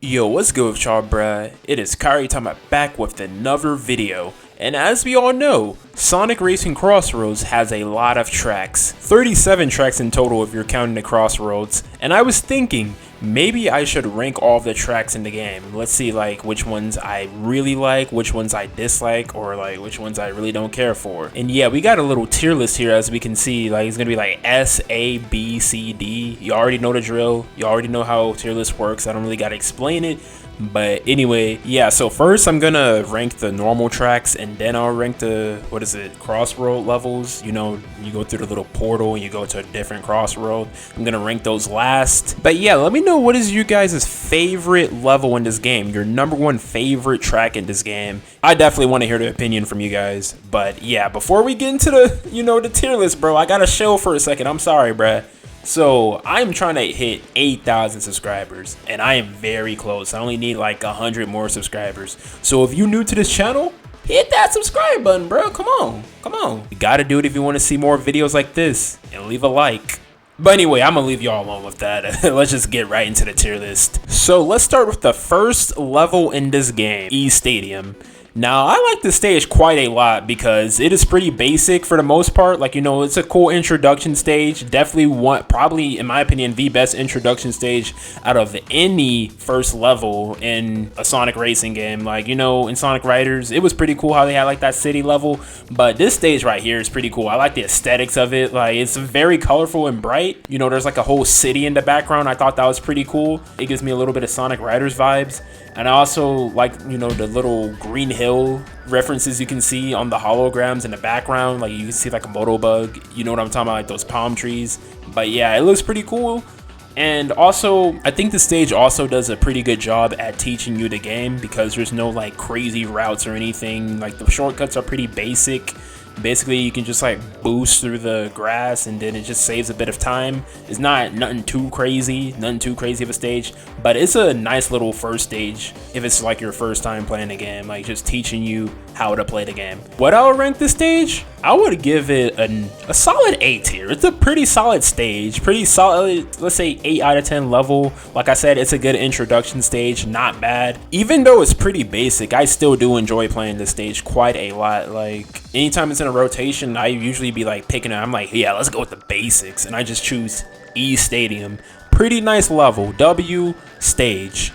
Yo, what's good with y'all, bruh? It is Kyrie Tama back with another video. And as we all know, Sonic Racing Crossroads has a lot of tracks. 37 tracks in total if you're counting the Crossroads. And I was thinking, maybe I should rank all of the tracks in the game. Let's see like which ones I really like, which ones I dislike, or like which ones I really don't care for. And yeah, we got a little tier list here as we can see. Like it's gonna be like S, A, B, C, D. You already know the drill. You already know how tier list works. I don't really gotta explain it. But anyway, yeah, so first I'm gonna rank the normal tracks and then I'll rank the, Crossroad levels. You know, you go through the little portal and you go to a different crossroad. I'm gonna rank those last. But yeah, let me know what is you guys' favorite level in this game, your number one favorite track in this game. I definitely want to hear the opinion from you guys. But yeah, before we get into the, the tier list, bro, I gotta chill for a second. I'm sorry, bruh. So I'm trying to hit 8,000 subscribers and I am very close. I only need like 100 more subscribers. So if you're new to this channel, hit that subscribe button, bro. Come on. You gotta do it if you want to see more videos like this, and leave a like. But anyway, I'm gonna leave y'all alone with that. Let's just get right into the tier list. So let's start with the first level in this game, E Stadium. Now, I like this stage quite a lot because it is pretty basic for the most part. Like, it's a cool introduction stage. Definitely probably, in my opinion, the best introduction stage out of any first level in a Sonic Racing game. Like, in Sonic Riders, it was pretty cool how they had like that city level. But this stage right here is pretty cool. I like the aesthetics of it. Like, it's very colorful and bright. There's like a whole city in the background. I thought that was pretty cool. It gives me a little bit of Sonic Riders vibes. And I also like, the little green hill references you can see on the holograms in the background. Like you can see like a moto bug, you know what I'm talking about, like those palm trees. But yeah, it looks pretty cool. And also, I think the stage also does a pretty good job at teaching you the game because there's no like crazy routes or anything. Like the shortcuts are pretty basic. Basically, you can just like boost through the grass and then it just saves a bit of time. It's nothing too crazy of a stage, but it's a nice little first stage if it's like your first time playing the game, like just teaching you how to play the game. What I would rank this stage? I would give it a solid A tier. It's a pretty solid stage, pretty solid, let's say 8 out of 10 level. Like I said, it's a good introduction stage, not bad. Even though it's pretty basic, I still do enjoy playing this stage quite a lot. Like anytime it's in a rotation, I usually be like picking it. I'm like, yeah, let's go with the basics. And I just choose E Stadium. Pretty nice level, W stage.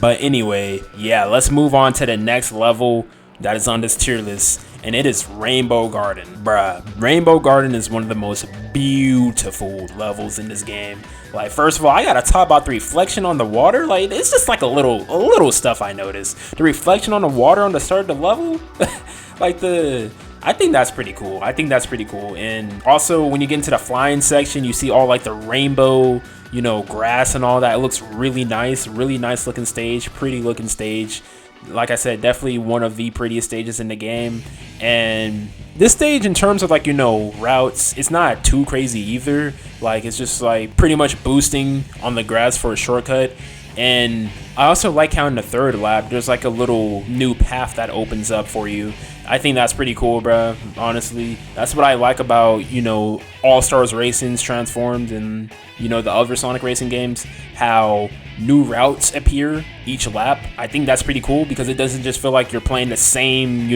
But anyway, yeah, let's move on to the next level that is on this tier list, and it is Rainbow Garden. Bruh, Rainbow Garden is one of the most beautiful levels in this game. Like, first of all, I gotta talk about the reflection on the water. Like, it's just like a little stuff I noticed. The reflection on the water on the start of the level, like I think that's pretty cool. And also when you get into the flying section, you see all like the rainbow, grass and all that. It looks really nice looking stage, pretty looking stage. Like I said, definitely one of the prettiest stages in the game. And this stage, in terms of like, routes, it's not too crazy either. Like, it's just like pretty much boosting on the grass for a shortcut. And I also like how in the third lap, there's like a little new path that opens up for you. I think that's pretty cool, bro. Honestly, that's what I like about, All Stars Racing's Transformed and, the other Sonic Racing games, how new routes appear each lap. I think that's pretty cool because it doesn't just feel like you're playing the same,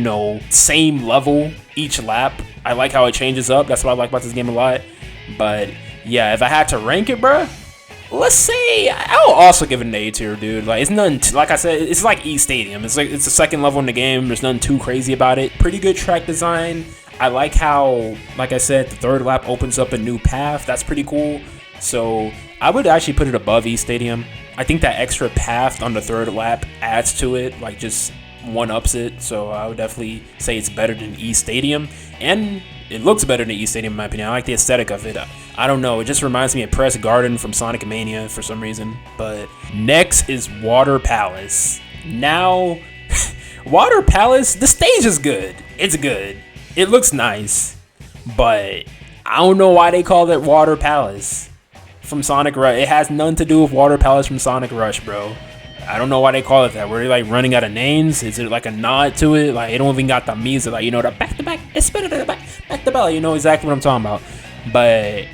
same level each lap. I like how it changes up. That's what I like about this game a lot. But yeah, if I had to rank it, bro, let's say I'll also give it an A tier, dude. Like, it's nothing, like I said, it's like E Stadium. It's the second level in the game. There's nothing too crazy about it. Pretty good track design. I like how, like I said, the third lap opens up a new path. That's pretty cool. So I would actually put it above E Stadium. I think that extra path on the third lap adds to it, like just one-ups it. So I would definitely say it's better than E Stadium. And it looks better than E Stadium in my opinion. I like the aesthetic of it. I don't know, it just reminds me of Press Garden from Sonic Mania for some reason. But next is Water Palace. Now, Water Palace, the stage is good. It's good. It looks nice. But I don't know why they call it Water Palace from Sonic Rush. It has nothing to do with Water Palace from Sonic Rush, bro. I don't know why they call it that. Were they like running out of names? Is it like a nod to it? Like, it don't even got the music, like, the back to back, it's better back to back. You know exactly what I'm talking about. But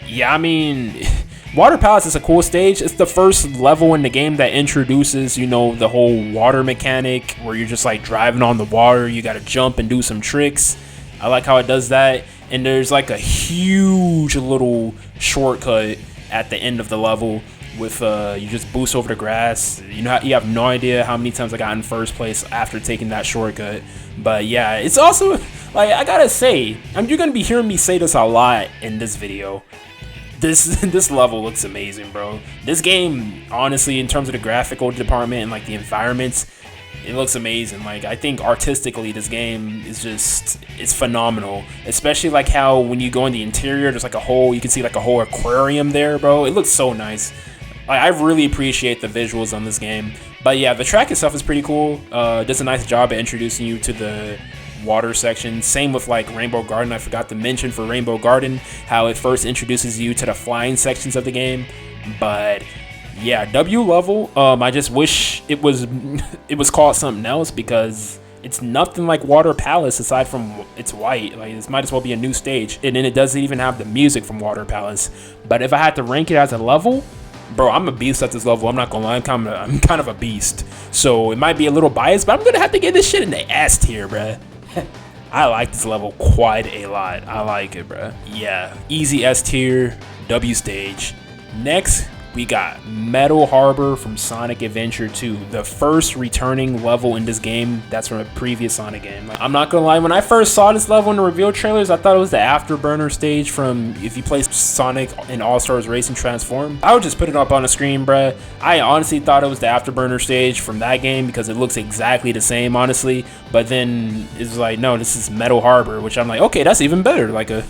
yeah, I mean, Water Palace is a cool stage. It's the first level in the game that introduces, you know, the whole water mechanic where you're just like driving on the water. You got to jump and do some tricks. I like how it does that. And there's like a huge little shortcut at the end of the level with you just boost over the grass. You know, you have no idea how many times I got in first place after taking that shortcut. But yeah, it's also like, I gotta say, you're gonna be hearing me say this a lot in this video. This level looks amazing, bro. This game, honestly, in terms of the graphical department and like the environments, it looks amazing. Like, I think artistically this game is just, it's phenomenal. Especially like how when you go in the interior, there's like a whole, you can see like a whole aquarium there, bro. It looks so nice. Like, I really appreciate the visuals on this game. But yeah, the track itself is pretty cool. Does a nice job at introducing you to the water section. Same with like Rainbow Garden. I forgot to mention for Rainbow Garden how it first introduces you to the flying sections of the game. But yeah, W level, I just wish it was called something else, because it's nothing like Water Palace aside from it's white. Like, this might as well be a new stage. And then it doesn't even have the music from Water Palace. But if I had to rank it as a level, bro, I'm a beast at this level. I'm not gonna lie, I'm kind of a beast. So it might be a little biased, but I'm gonna have to get this shit in the S tier, bruh. I like this level quite a lot. I like it, bruh. Yeah, easy S tier, W stage. Next, we got Metal Harbor from Sonic Adventure 2, the first returning level in this game that's from a previous Sonic game. I'm not gonna lie, when I first saw this level in the reveal trailers, I thought it was the Afterburner stage from if you play Sonic in All-Stars Racing Transform. I would just put it up on the screen, bruh. I honestly thought it was the Afterburner stage from that game because it looks exactly the same, honestly. But then it's like, no, this is Metal Harbor, which I'm like, okay, that's even better. Like a,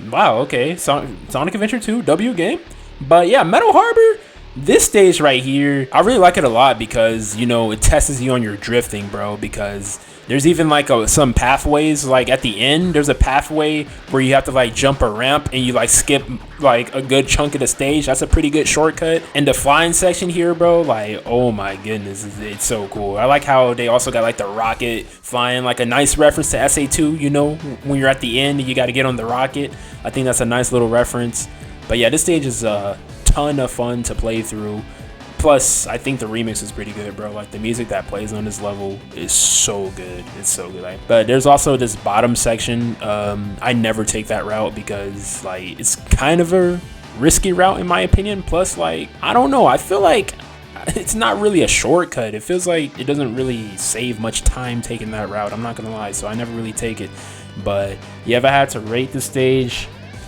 wow, okay, Sonic Adventure 2 W game. But yeah, Metal Harbor, this stage right here, I really like it a lot because, you know, it tests you on your drifting, bro, because there's even like some pathways, like at the end, there's a pathway where you have to like jump a ramp and you like skip like a good chunk of the stage. That's a pretty good shortcut. And the flying section here, bro, like, oh my goodness, it's so cool. I like how they also got like the rocket flying, like a nice reference to SA2, you know, when you're at the end, you got to get on the rocket. I think that's a nice little reference. But yeah, this stage is a ton of fun to play through. Plus, I think the remix is pretty good, bro. Like, the music that plays on this level is so good. It's so good. Like, but there's also this bottom section. I never take that route because, like, it's kind of a risky route in my opinion. Plus, like, I don't know. I feel like it's not really a shortcut. It feels like it doesn't really save much time taking that route. I'm not gonna lie. So I never really take it. But yeah, if I had to rate the stage,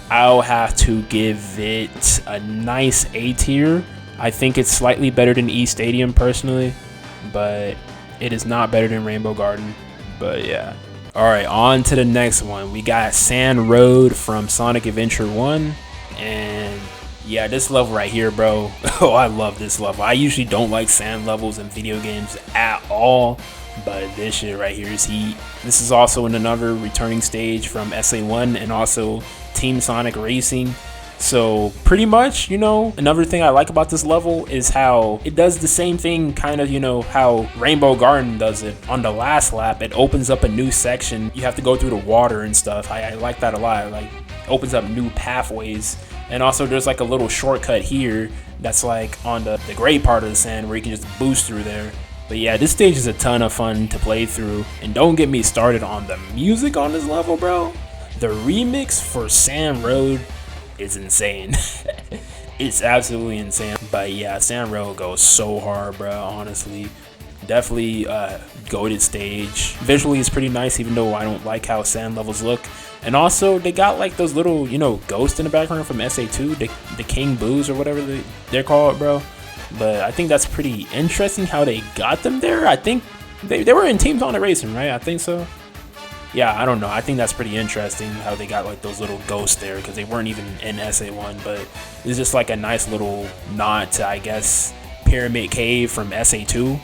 I'll have to give it a nice A tier. I think it's slightly better than E Stadium personally, but it is not better than Rainbow Garden. But yeah. Alright, on to the next one. We got Sand Road from Sonic Adventure 1. And yeah, this level right here, bro. Oh, I love this level. I usually don't like sand levels in video games at all, but this shit right here is heat. This is also in another returning stage from SA1 and also Team Sonic Racing. So pretty much, you know, another thing I like about this level is how it does the same thing, kind of, you know, how Rainbow Garden does it. On the last lap, it opens up a new section. You have to go through the water and stuff. I like that a lot. Like, opens up new pathways. And also there's like a little shortcut here that's like on the gray part of the sand where you can just boost through there. But yeah, this stage is a ton of fun to play through. And don't get me started on the music on this level, bro. The remix for Sand Road is insane. It's absolutely insane. But yeah, Sand Road goes so hard, bro, honestly. Definitely goated stage. Visually it's pretty nice, even though I don't like how sand levels look. And also they got like those little, you know, ghosts in the background from SA2, the King Boos or whatever they're called, bro. But I think that's pretty interesting how they got them there. I think they were in Team Sonic Racing, right? I think so. Yeah, I don't know. I think that's pretty interesting how they got like those little ghosts there because they weren't even in SA1, but it's just like a nice little nod to, I guess, Pyramid Cave from SA2,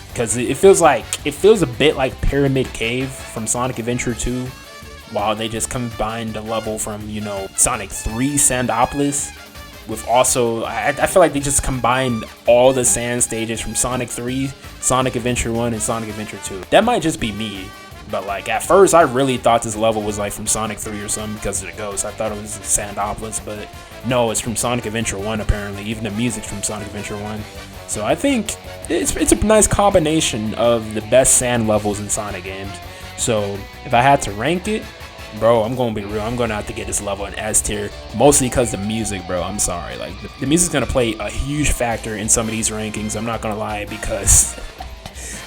because it feels a bit like Pyramid Cave from Sonic Adventure 2, while they just combined the level from, you know, Sonic 3 Sandopolis with also, I feel like they just combined all the sand stages from Sonic 3, Sonic Adventure 1, and Sonic Adventure 2. That might just be me, But like at first, I really thought this level was like from Sonic 3 or something because of the ghost. I thought it was Sandopolis, but no, it's from Sonic Adventure 1 apparently. Even the music's from Sonic Adventure 1. So I think it's a nice combination of the best sand levels in Sonic games. So if I had to rank it, bro, I'm gonna be real. I'm gonna have to get this level in S tier, mostly because the music, bro. I'm sorry, like the music's gonna play a huge factor in some of these rankings. I'm not gonna lie, because,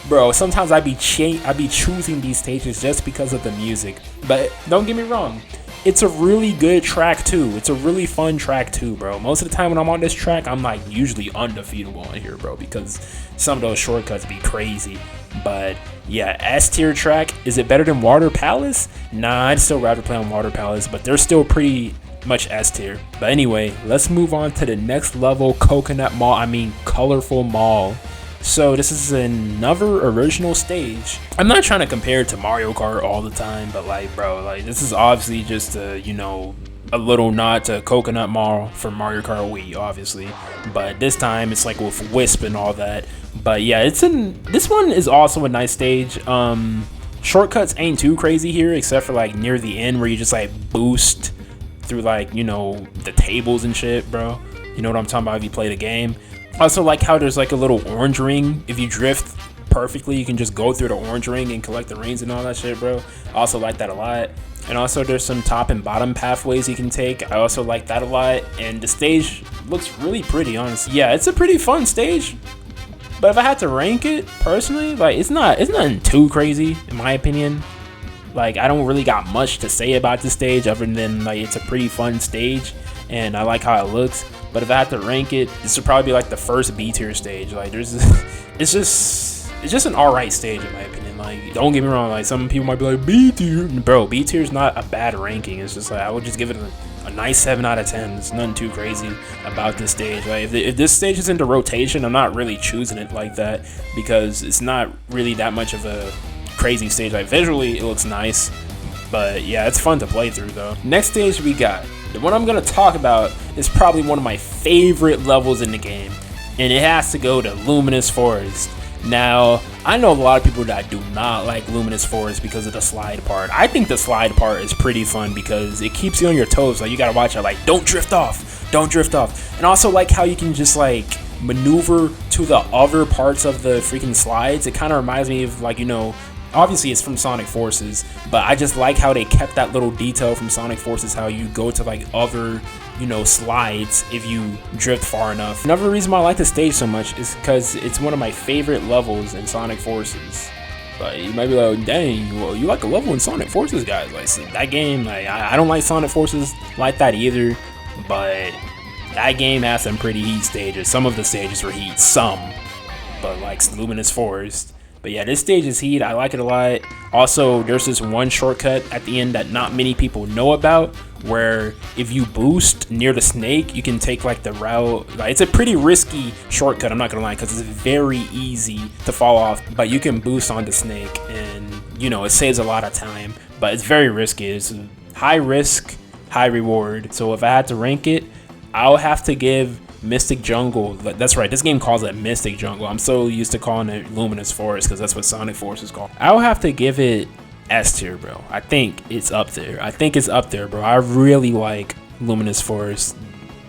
bro, sometimes I be choosing these stages just because of the music. But don't get me wrong, it's a really good track too. It's a really fun track too, bro. Most of the time when I'm on this track, I'm like usually undefeatable on here, bro, because some of those shortcuts be crazy. But yeah, S tier track. Is it better than Water Palace? Nah, I'd still rather play on Water Palace, but they're still pretty much S tier. But anyway, let's move on to the next level, Colorful Mall. So this is another original stage. I'm not trying to compare it to Mario Kart all the time, but like, bro, like this is obviously just a, you know, a little nod to Coconut Mall for Mario Kart Wii, obviously. But this time it's like with Wisp and all that. But yeah, this one is also a nice stage. Shortcuts ain't too crazy here, except for like near the end where you just like boost through like, you know, the tables and shit, bro. You know what I'm talking about if you play the game. Also like how there's like a little orange ring. If you drift perfectly, you can just go through the orange ring and collect the rings and all that shit, bro. I also like that a lot. And also there's some top and bottom pathways you can take. I also like that a lot. And the stage looks really pretty, honestly. Yeah, it's a pretty fun stage. But if I had to rank it personally, like it's nothing too crazy in my opinion. Like I don't really got much to say about this stage other than like it's a pretty fun stage and I like how it looks. But if I had to rank it, this would probably be like the first B tier stage. Like it's just an alright stage in my opinion. Like don't get me wrong, like some people might be like B tier, bro. B tier is not a bad ranking. It's just like I would just give it a nice 7 out of 10. There's nothing too crazy about this stage. Like if this stage is into rotation, I'm not really choosing it like that because it's not really that much of a crazy stage. Like visually it looks nice, but yeah, it's fun to play through though. Next stage we got, the one I'm gonna talk about is probably one of my favorite levels in the game, and it has to go to Luminous Forest. Now, I know a lot of people that do not like Luminous Forest because of the slide part. I think the slide part is pretty fun because it keeps you on your toes. Like, you gotta watch it, like, don't drift off, don't drift off. And also like how you can just like maneuver to the other parts of the freaking slides. It kind of reminds me of like, you know, obviously it's from Sonic Forces, but I just like how they kept that little detail from Sonic Forces, how you go to like other, you know, slides if you drift far enough. Another reason why I like the stage so much is because it's one of my favorite levels in Sonic Forces. Like, you might be like, dang, well, you like a level in Sonic Forces, guys. Like, so that game, like, I don't like Sonic Forces like that either, but that game has some pretty heat stages. Some of the stages were heat, but like Luminous Forest. But yeah, this stage is heat. I like it a lot. Also, there's this one shortcut at the end that not many people know about, where if you boost near the snake, you can take like the route. Like, it's a pretty risky shortcut, I'm not gonna lie, because it's very easy to fall off. But you can boost on the snake, and you know, it saves a lot of time. But it's very risky. It's high risk, high reward. So if I had to rank it, I'll have to give Mystic Jungle. That's right, this game calls it Mystic Jungle. I'm so used to calling it Luminous Forest because that's what Sonic Force is called. I'll have to give it S tier, bro. I think it's up there. Bro. I really like Luminous Forest.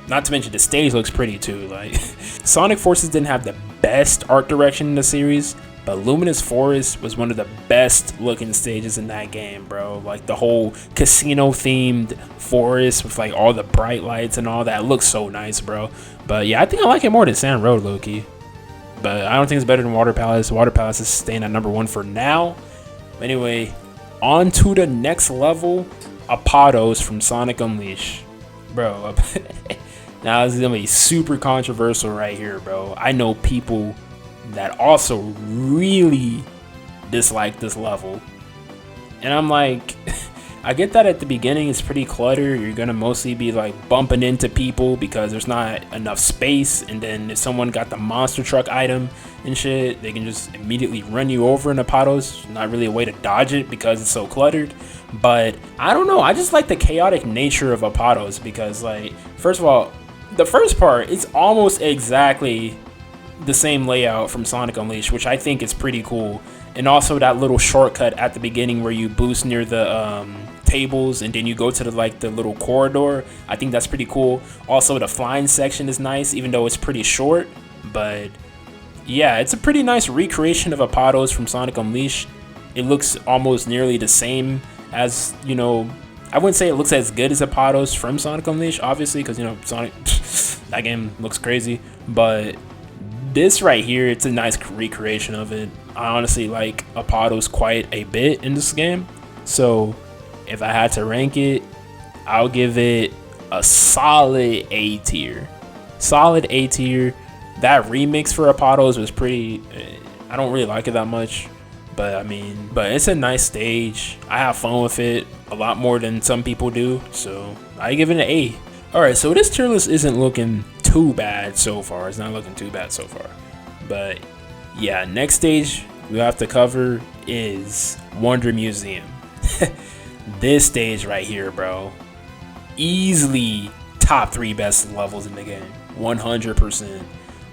Not to mention the stage looks pretty too. Like Sonic Forces didn't have the best art direction in the series, but Luminous Forest was one of the best looking stages in that game, bro. Like the whole casino themed forest with like all the bright lights and all that looks so nice, bro. But yeah, I think I like it more than Sand Road, low-key. But I don't think it's better than Water Palace. Water Palace is staying at number 1 for now. But anyway, on to the next level, Apados from Sonic Unleashed. Bro, now this is gonna be super controversial right here, bro. I know people that also really dislike this level, and I'm like, I get that at the beginning it's pretty cluttered. You're gonna mostly be like bumping into people because there's not enough space, and then if someone got the monster truck item and shit, they can just immediately run you over in Apados. Not really a way to dodge it because it's so cluttered. But I don't know, I just like the chaotic nature of Apados because, like, first of all, the first part, it's almost exactly the same layout from Sonic Unleashed, which I think is pretty cool. And also that little shortcut at the beginning where you boost near the tables and then you go to the little corridor. I think that's pretty cool. Also, the flying section is nice, even though it's pretty short. But yeah, it's a pretty nice recreation of Apotos from Sonic Unleashed. It looks almost nearly the same as, you know, I wouldn't say it looks as good as Apotos from Sonic Unleashed, obviously, because, you know, Sonic, that game looks crazy. But this right here, it's a nice recreation of it. I honestly like Apotos quite a bit in this game. So if I had to rank it, I'll give it a solid A tier. Solid A tier. That remix for Apotos was pretty, I don't really like it that much. But I mean, it's a nice stage. I have fun with it a lot more than some people do. So I give it an A. Alright, so this tier list isn't looking too bad so far. It's not looking too bad so far. But yeah, next stage we have to cover is Wonder Museum. This stage right here, bro. Easily top 3 best levels in the game. 100%.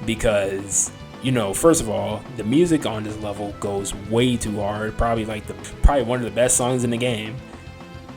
Because, you know, first of all, the music on this level goes way too hard. Probably one of the best songs in the game.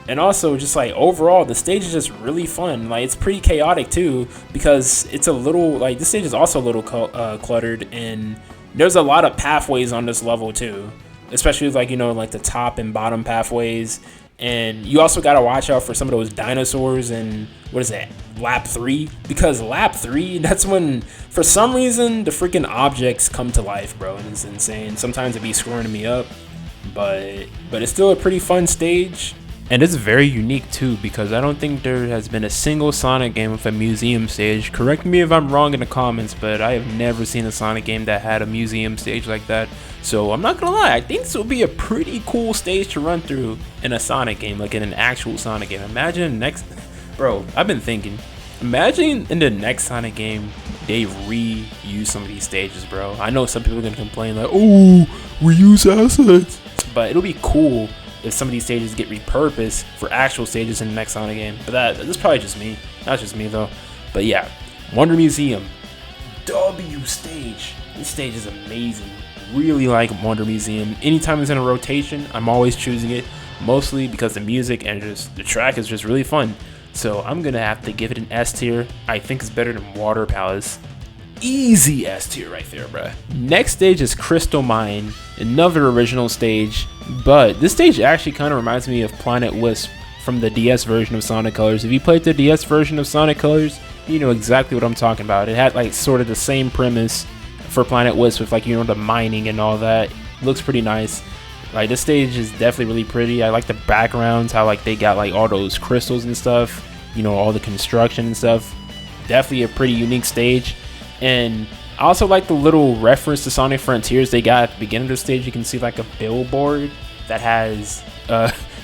And also, just like overall, the stage is just really fun. Like, it's pretty chaotic too, because it's a little like this stage is also a little cluttered, and there's a lot of pathways on this level too, especially with, like, you know, like the top and bottom pathways. And you also gotta watch out for some of those dinosaurs and what is that, lap 3? Because lap 3, that's when for some reason the freaking objects come to life, bro, and it's insane. Sometimes it be screwing me up, but it's still a pretty fun stage. And it's very unique too, because I don't think there has been a single Sonic game with a museum stage. Correct me if I'm wrong in the comments, but I have never seen a Sonic game that had a museum stage like that. So I'm not gonna lie, I think this will be a pretty cool stage to run through in a Sonic game, like in an actual Sonic game. Imagine next, bro, I've been thinking, imagine in the next Sonic game, they reuse some of these stages, bro. I know some people are gonna complain like, oh, reuse assets, but it'll be cool if some of these stages get repurposed for actual stages in the next Sonic game. But that's probably just me. That's just me though. But yeah, Wonder Museum, W stage. This stage is amazing. Really like Wonder Museum. Anytime it's in a rotation, I'm always choosing it. Mostly because the music and just the track is just really fun. So I'm gonna have to give it an S tier. I think it's better than Water Palace. Easy S tier right there, bruh. Next stage is Crystal Mine, another original stage, but this stage actually kind of reminds me of Planet Wisp from the DS version of Sonic Colors. If you played the DS version of Sonic Colors, you know exactly what I'm talking about. It had like sort of the same premise for Planet Wisp with, like, you know, the mining and all that. It looks pretty nice. Like, this stage is definitely really pretty. I like the backgrounds, how like they got like all those crystals and stuff, you know, all the construction and stuff. Definitely a pretty unique stage. And I also like the little reference to Sonic Frontiers they got at the beginning of the stage. You can see like a billboard that has,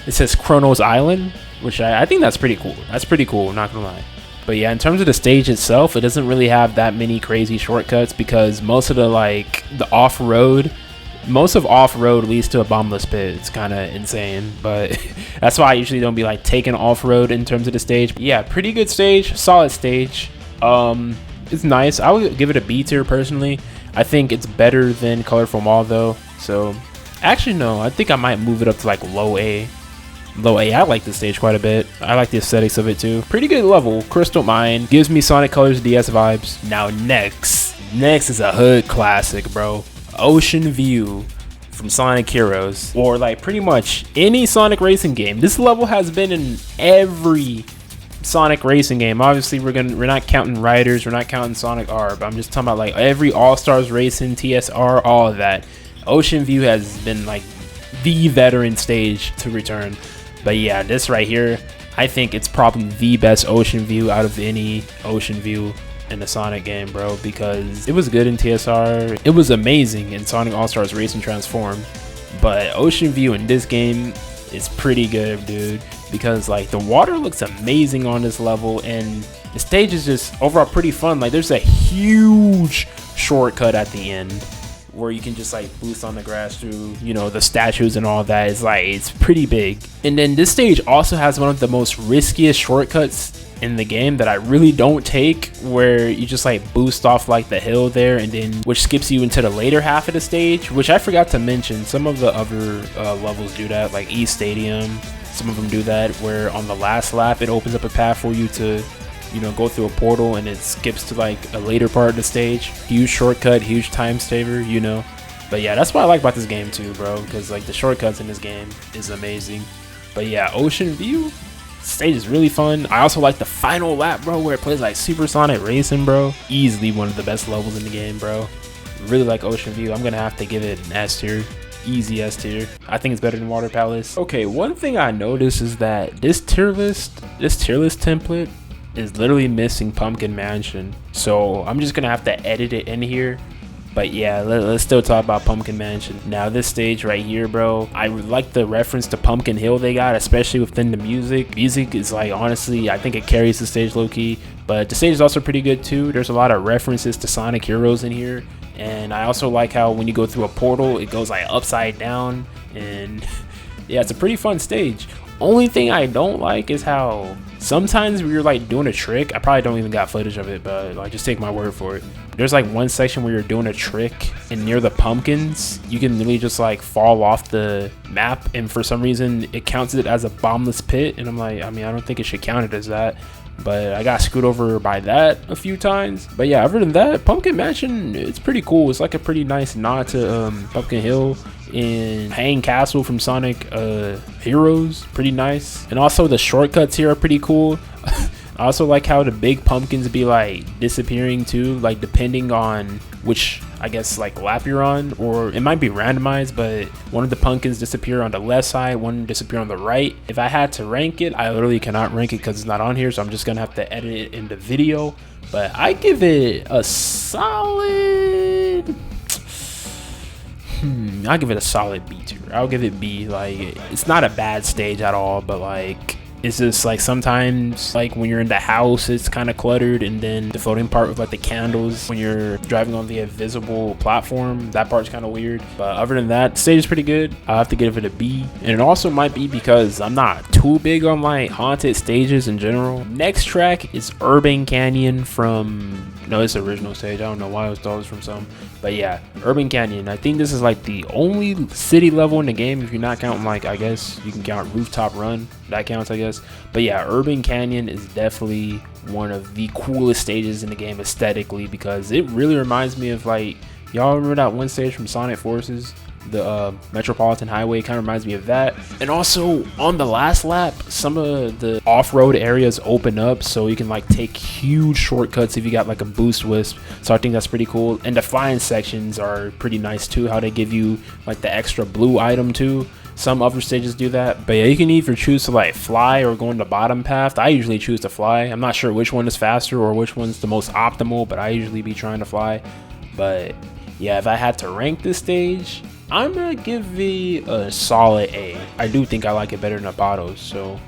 it says Chronos Island, which I think that's pretty cool. That's pretty cool, not gonna lie. But yeah, in terms of the stage itself, it doesn't really have that many crazy shortcuts, because most of the off-road leads to a bottomless pit. It's kind of insane, but that's why I usually don't be like taking off-road in terms of the stage. But yeah, pretty good stage, solid stage. It's nice. I would give it a B tier personally. I think it's better than Colorful Mall though. So actually no, I think I might move it up to like low A. Low A. I like this stage quite a bit. I like the aesthetics of it too. Pretty good level. Crystal Mine gives me Sonic Colors DS vibes. Now next is a hood classic, bro. Ocean View from Sonic Heroes, or like pretty much any Sonic Racing game. This level has been in every Sonic Racing game. Obviously we're not counting Riders, we're not counting Sonic R, but I'm just talking about like every All-Stars Racing, TSR, all of that. Ocean View has been like the veteran stage to return. But yeah, this right here, I think it's probably the best Ocean View out of any Ocean View in the Sonic game, bro, because it was good in TSR, it was amazing in Sonic All-Stars Racing Transform, but Ocean View in this game is pretty good, dude, because like the water looks amazing on this level, and the stage is just overall pretty fun. Like, there's a huge shortcut at the end where you can just like boost on the grass through, you know, the statues and all that. It's like, it's pretty big. And then this stage also has one of the most riskiest shortcuts in the game that I really don't take, where you just like boost off like the hill there, and then which skips you into the later half of the stage, which I forgot to mention. Some of the other levels do that, like East Stadium. Some of them do that, where on the last lap it opens up a path for you to, you know, go through a portal and it skips to like a later part of the stage. Huge shortcut, huge time saver, you know. But yeah, that's what I like about this game too, bro, because like the shortcuts in this game is amazing. But yeah, Ocean View stage is really fun. I also like the final lap, bro, where it plays like Super Sonic Racing, bro. Easily one of the best levels in the game, bro. Really like Ocean View. I'm gonna have to give it an S tier. Easy S tier. I think it's better than Water Palace. Okay, one thing I noticed is that this tier list template is literally missing Pumpkin Mansion. So I'm just gonna have to edit it in here. But yeah, let's still talk about Pumpkin Mansion. Now this stage right here, bro, I like the reference to Pumpkin Hill they got, especially within the music. Music is like, honestly, I think it carries the stage low-key. But the stage is also pretty good too. There's a lot of references to Sonic Heroes in here. And I also like how when you go through a portal, it goes like upside down. And yeah, it's a pretty fun stage. Only thing I don't like is how sometimes when you're like doing a trick, I probably don't even got footage of it, but like just take my word for it. There's like one section where you're doing a trick and near the pumpkins, you can literally just like fall off the map, and for some reason it counts it as a bombless pit. And I'm like, I mean, I don't think it should count it as that, but I got screwed over by that a few times. But yeah, other than that, Pumpkin Mansion, it's pretty cool. It's like a pretty nice nod to Pumpkin Hill and Hang Castle from Sonic Heroes. Pretty nice. And also the shortcuts here are pretty cool. I also like how the big pumpkins be like disappearing too, like depending on which, I guess, like lap you're on, or it might be randomized, but one of the pumpkins disappear on the left side, one disappear on the right. If I had to rank it, I literally cannot rank it because it's not on here, so I'm just gonna have to edit it in the video. But I give it a solid I'll give it a solid B tier. I'll give it B. Like, it's not a bad stage at all, but like, it's just like sometimes like when you're in the house it's kind of cluttered, and then the floating part with like the candles when you're driving on the invisible platform, that part's kind of weird. But other than that, the stage is pretty good. I'll have to give it a B. And it also might be because I'm not too big on like haunted stages in general. Next track is Urban Canyon from, no, it's the original stage. I don't know why I was thought it was from some, but yeah, Urban Canyon. I think this is like the only city level in the game, if you're not counting like, I guess you can count Rooftop Run, that counts I guess. But yeah, Urban Canyon is definitely one of the coolest stages in the game aesthetically, because it really reminds me of like, y'all remember that one stage from Sonic Forces, the Metropolitan Highway? Kind of reminds me of that. And also on the last lap, some of the off-road areas open up, so you can like take huge shortcuts if you got like a boost wisp. So I think that's pretty cool. And the flying sections are pretty nice too, how they give you like the extra blue item too. Some other stages do that, but yeah, you can either choose to like fly or go on the bottom path. I usually choose to fly. I'm not sure which one is faster or which one's the most optimal, but I usually be trying to fly. But yeah, if I had to rank this stage, I'm gonna give it a solid A. I do think I like it better than Abatos, so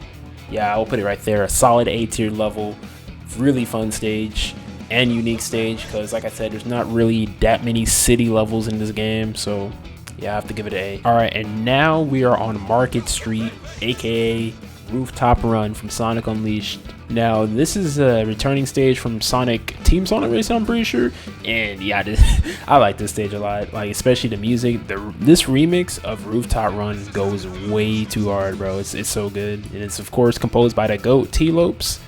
yeah, I'll put it right there. A solid A tier level. Really fun stage and unique stage, because like I said, there's not really that many city levels in this game, so yeah, I have to give it an A. All right, and now we are on Market Street, aka Rooftop Run from Sonic Unleashed. Now, this is a returning stage from Team Sonic Racing, I'm pretty sure. And yeah, I like this stage a lot, like especially the music. This remix of Rooftop Run goes way too hard, bro. It's so good, and it's of course composed by the GOAT T-Lopes.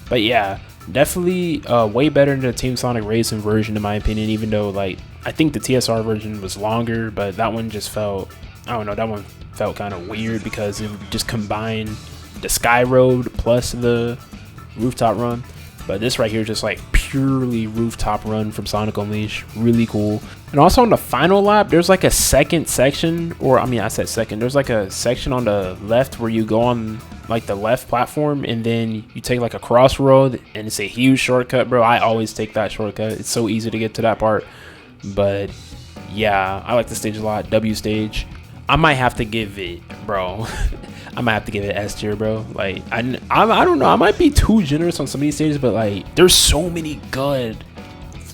But yeah, definitely way better than the Team Sonic Racing version in my opinion, even though like I think the TSR version was longer, but that one just felt, I don't know, that one felt kind of weird because it just combined the Sky Road plus the Rooftop Run. But this right here is just like purely Rooftop Run from Sonic Unleashed. Really cool. And also on the final lap, there's like a second section, or I mean, I said second, there's like a section on the left where you go on like the left platform, and then you take like a crossroad, and it's a huge shortcut, bro. I always take that shortcut. It's so easy to get to that part. But yeah, I like the stage a lot. W stage. I might have to give it, bro. I might have to give it S tier, bro. Like I don't know. I might be too generous on some of these stages, but like there's so many good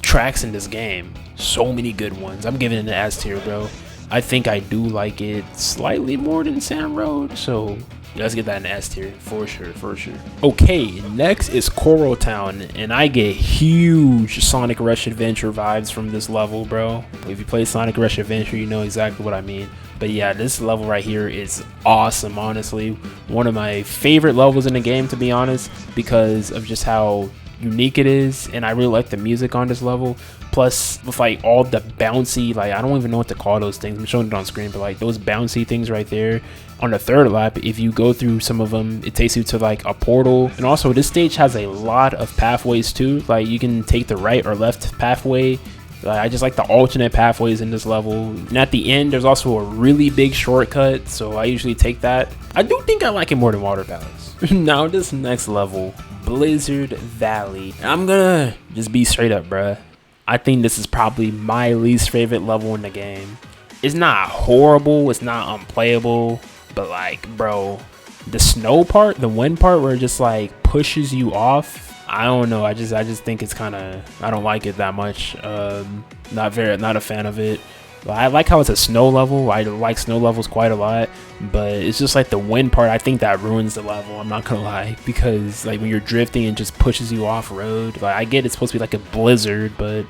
tracks in this game. So many good ones. I'm giving it an S tier, bro. I think I do like it slightly more than Sand Road, so Let's get that in S tier for sure, for sure. Okay, next is Coral Town, and I get huge Sonic Rush Adventure vibes from this level, bro. If you play Sonic Rush Adventure, you know exactly what I mean. But yeah, this level right here is awesome, honestly. One of my favorite levels in the game, to be honest, because of just how unique it is, and I really like the music on this level. Plus, with like all the bouncy, like I don't even know what to call those things. I'm showing it on screen, but like those bouncy things right there on the third lap, if you go through some of them, it takes you to like a portal. And also, this stage has a lot of pathways too. Like you can take the right or left pathway. I just like the alternate pathways in this level. And at the end, there's also a really big shortcut, so I usually take that. I do think I like it more than Water Palace. Now, this next level, Blizzard Valley. I'm gonna just be straight up, bruh. I think this is probably my least favorite level in the game. It's not horrible, it's not unplayable, but like, bro, the snow part, the wind part where it just like pushes you off, I don't know. I just think it's kind of, I don't like it that much. Not a fan of it. I like how it's a snow level. I like snow levels quite a lot, but it's just like the wind part. I think that ruins the level. I'm not gonna lie, because like when you're drifting, it just pushes you off road. Like I get it's supposed to be like a blizzard, but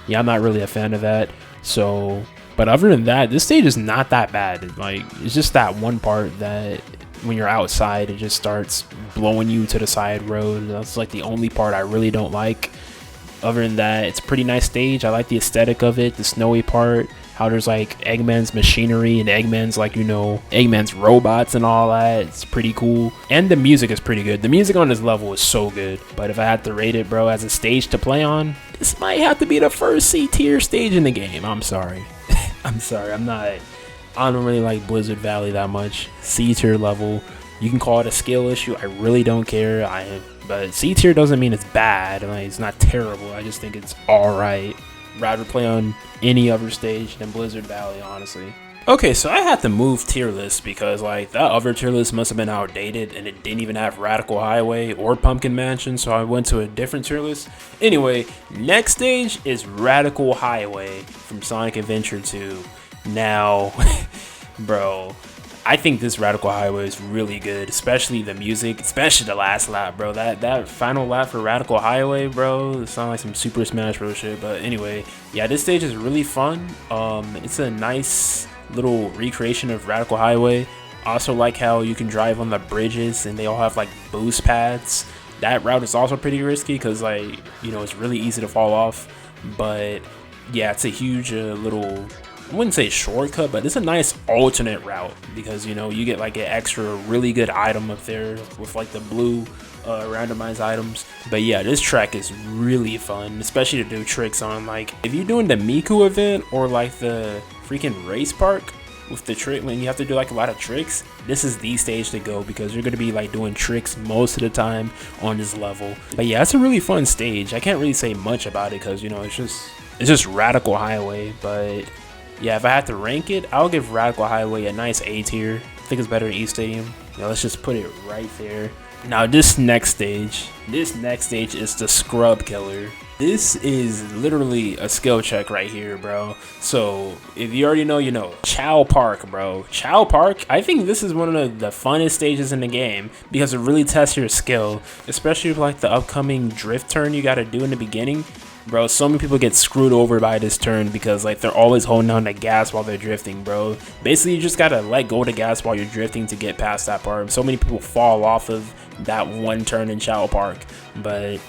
yeah, I'm not really a fan of that. So, but other than that, this stage is not that bad. Like it's just that one part that when you're outside, it just starts blowing you to the side road. That's like the only part I really don't like. Other than that, it's a pretty nice stage. I like the aesthetic of it, the snowy part, how there's like Eggman's machinery and Eggman's like, you know, Eggman's robots and all that. It's pretty cool. And the music is pretty good. The music on this level is so good. But if I had to rate it, bro, as a stage to play on, this might have to be the first C tier stage in the game. I'm sorry. I'm sorry. I don't really like Blizzard Valley that much. C tier level. You can call it a skill issue. I really don't care. But C tier doesn't mean it's bad. Like, it's not terrible. I just think it's alright. Rather play on any other stage than Blizzard Valley, honestly. Okay, so I had to move tier list because like that other tier list must have been outdated and it didn't even have Radical Highway or Pumpkin Mansion, so I went to a different tier list. Anyway, next stage is Radical Highway from Sonic Adventure 2. Now, bro, I think this Radical Highway is really good, especially the music, especially the last lap, bro. That final lap for Radical Highway, bro, it sounds like some Super Smash Bros. Shit. But anyway, yeah, this stage is really fun. It's a nice little recreation of Radical Highway. Also like how you can drive on the bridges and they all have like boost pads. That route is also pretty risky because like, you know, it's really easy to fall off. But yeah, it's a huge little, I wouldn't say shortcut, but it's a nice alternate route because, you know, you get like an extra really good item up there with like the blue randomized items. But yeah, this track is really fun, especially to do tricks on. Like if you're doing the Miku event or like the freaking race park with the trick when you have to do like a lot of tricks, this is the stage to go because you're going to be like doing tricks most of the time on this level. But yeah, it's a really fun stage. I can't really say much about it because, you know, it's just Radical Highway. But yeah, if I had to rank it, I'll give Radical Highway a nice A tier. I think it's better than East Stadium. Now let's just put it right there. Now this next stage is the Scrub Killer. This is literally a skill check right here, bro. So if you already know, you know. Chow Park, bro. Chow Park, I think this is one of the funnest stages in the game because it really tests your skill, especially with like the upcoming drift turn you gotta do in the beginning. Bro, so many people get screwed over by this turn because like they're always holding down the gas while they're drifting, bro. Basically, you just gotta let go of the gas while you're drifting to get past that part. So many people fall off of that one turn in Chow Park, but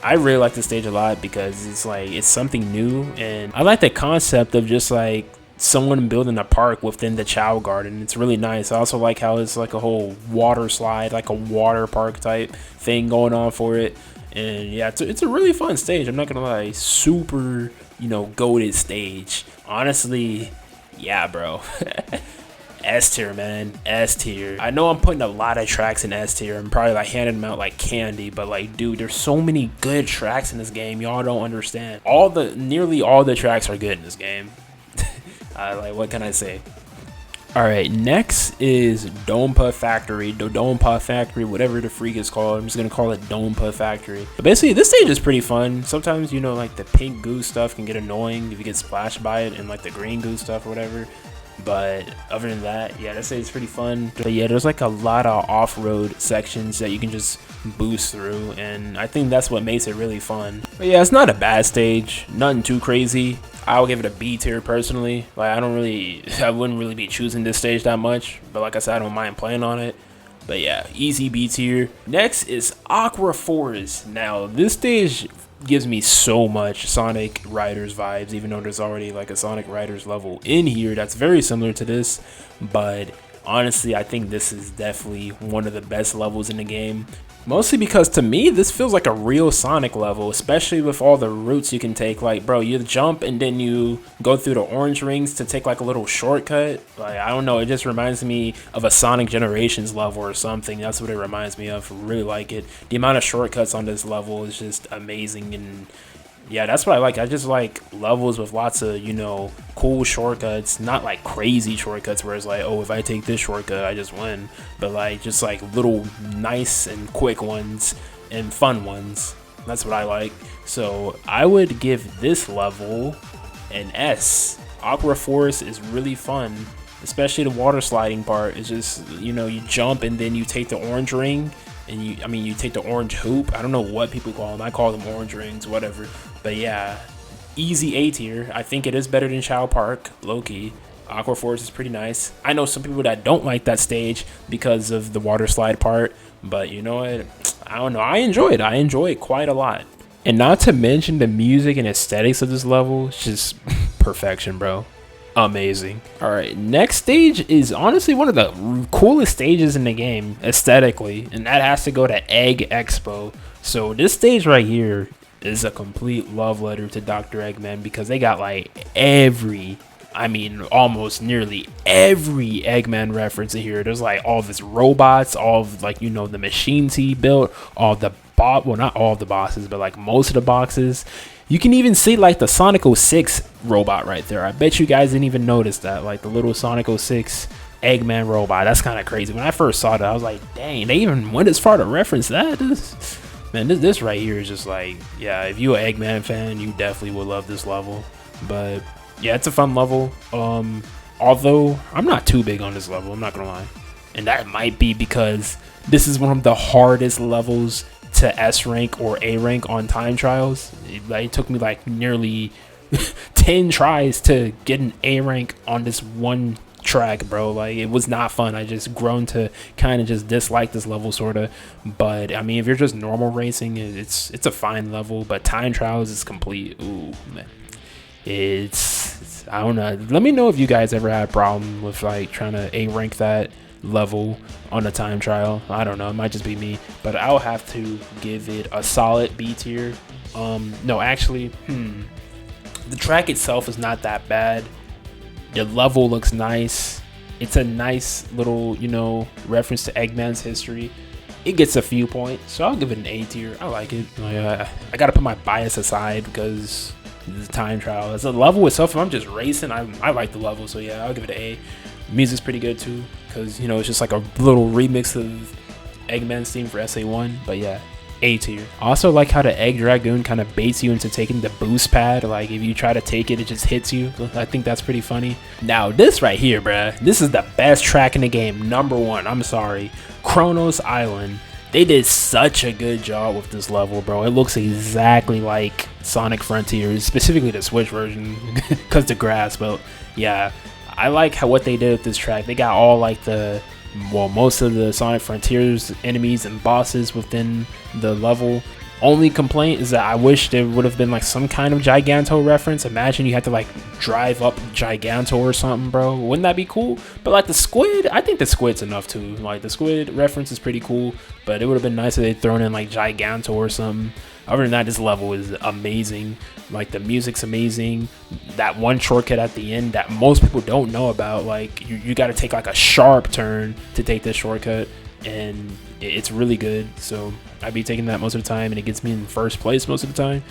I really like this stage a lot because it's like it's something new, and I like the concept of just like someone building a park within the Chow Garden. It's really nice. I also like how it's like a whole water slide, like a water park type thing going on for it. And yeah, it's a really fun stage. I'm not gonna lie, super, you know, goated stage. Honestly, yeah, bro. S tier, man. S tier. I know I'm putting a lot of tracks in S tier. I'm probably like handing them out like candy, but like, dude, there's so many good tracks in this game. Y'all don't understand. Nearly all the tracks are good in this game. Like, what can I say? All right, next is Dompa Factory, Dompa Factory, whatever the freak is called. I'm just gonna call it Dompa Factory. But basically, this stage is pretty fun. Sometimes, you know, like the pink goo stuff can get annoying if you get splashed by it, and like the green goo stuff or whatever. But other than that, yeah, that stage is pretty fun. But yeah, there's like a lot of off-road sections that you can just boost through, and I think that's what makes it really fun. But yeah, it's not a bad stage, nothing too crazy. I'll give it a B tier personally. Like I wouldn't really be choosing this stage that much, but like I said, I don't mind playing on it. But yeah, easy B tier. Next is Aqua Forest. Now this stage gives me so much Sonic Riders vibes, even though there's already like a Sonic Riders level in here that's very similar to this. But honestly, I think this is definitely one of the best levels in the game. Mostly because to me, this feels like a real Sonic level, especially with all the routes you can take. Like, bro, you jump and then you go through the orange rings to take like a little shortcut. Like, I don't know, it just reminds me of a Sonic Generations level or something. That's what it reminds me of. I really like it. The amount of shortcuts on this level is just amazing, and yeah, that's what I like. I just like levels with lots of, you know, cool shortcuts, not like crazy shortcuts where it's like, oh, if I take this shortcut, I just win. But like just like little nice and quick ones and fun ones. That's what I like. So I would give this level an S. Aqua Forest is really fun, especially the water sliding part. It's just, you know, you jump and then you take the orange ring. And you take the orange hoop. I don't know what people call them. I call them orange rings, whatever. But yeah, easy A tier. I think it is better than Chow Park, low-key. Aqua Forest is pretty nice. I know some people that don't like that stage because of the water slide part. But you know what? I don't know. I enjoy it. I enjoy it quite a lot. And not to mention the music and aesthetics of this level. It's just perfection, bro. Amazing. All right, next stage is honestly one of the coolest stages in the game aesthetically, and that has to go to Egg Expo. So this stage right here is a complete love letter to Dr. Eggman, because they got like almost nearly every Eggman reference in here. There's like all of his robots, all of, like, you know, the machines he built, all the well, not all of the bosses, but like most of the boxes. You can even see like the Sonic 06 robot right there. I bet you guys didn't even notice that, like the little Sonic 06 Eggman robot. That's kind of crazy. When I first saw that, I was like, dang, they even went as far to reference that. This right here is just like, yeah, if you're an Eggman fan, you definitely will love this level. But yeah, it's a fun level. Although I'm not too big on this level, I'm not gonna lie. And that might be because this is one of the hardest levels to S rank or A rank on time trials. It took me like nearly 10 tries to get an A rank on this one track, bro. Like, it was not fun. I just grown to kind of just dislike this level, sort of. But I mean, if you're just normal racing, it's a fine level. But time trials is complete. Ooh, man. It's I don't know. Let me know if you guys ever had a problem with like trying to A rank that level on a time trial. I don't know, it might just be me, but I'll have to give it a solid B tier. No, actually, the track itself is not that bad. The level looks nice. It's a nice little, you know, reference to Eggman's history. It gets a few points, so I'll give it an A tier. I like it. I gotta put my bias aside because the time trial. As a level itself, if I'm just racing, I like the level, so yeah, I'll give it an A. Music's pretty good too, because, you know, it's just like a little remix of Eggman's theme for SA1. But yeah, A tier. Also like how the Egg Dragoon kind of baits you into taking the boost pad. Like, if you try to take it, it just hits you. I think that's pretty funny. Now this right here, bruh, this is the best track in the game. Number one, I'm sorry, Kronos Island. They did such a good job with this level, bro. It looks exactly like Sonic Frontiers, specifically the Switch version, because the grass. But yeah, I like what they did with this track. They got all like most of the Sonic Frontiers enemies and bosses within the level. Only complaint is that I wish there would have been like some kind of Giganto reference. Imagine you had to like drive up Giganto or something, bro. Wouldn't that be cool? But like the squid, I think the squid's enough too. Like the squid reference is pretty cool, but it would have been nice if they'd thrown in like Giganto or something. Other than that, this level is amazing. Like, the music's amazing. That one shortcut at the end that most people don't know about, like you got to take like a sharp turn to take this shortcut, and it's really good. So I'd be taking that most of the time, and it gets me in first place most of the time.